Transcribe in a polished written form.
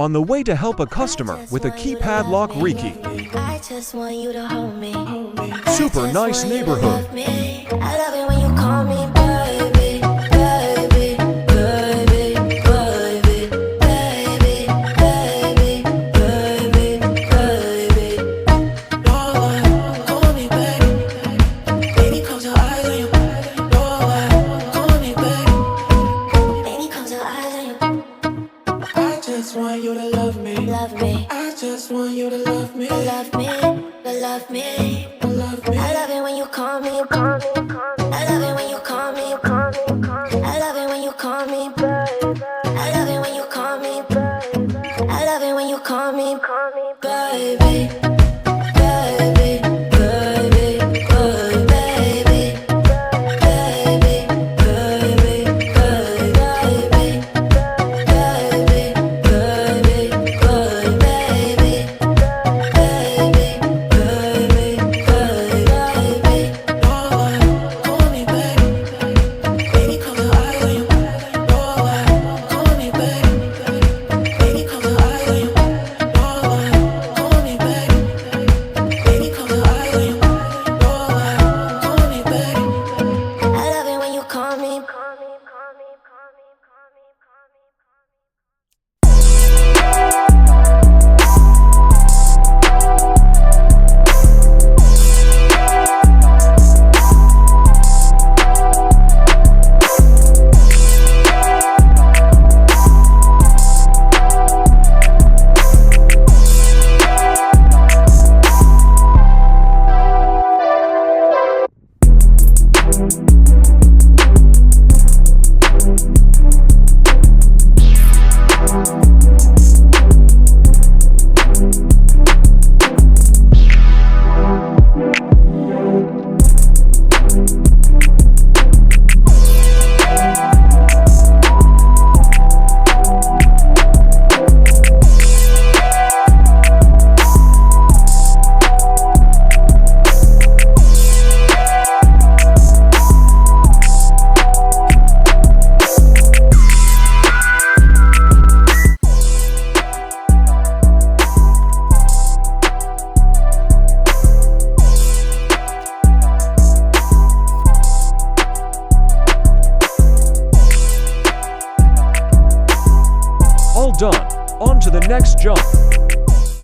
On the way to help a customer with a keypad lock Rekey. I just want you to hold me. Super nice neighborhood. I love it when you call me baby, baby, baby, baby, baby, baby, baby, baby. Call me baby. Baby, close your eyes on you. Call me baby. Baby, close your eyes on you. I just want you to love me. Love me. I just want you to love me. Love me. Love me. Love me. I love it when you call me. You call me. You call me. I love it when you call me. You call me. You call me. I love it when you call me. Baby. I love it when you call me. Baby. I love it when you call me. Call me. Baby. Baby. Baby. Baby. Baby. Baby. Baby. Baby. Done. On to the next jump.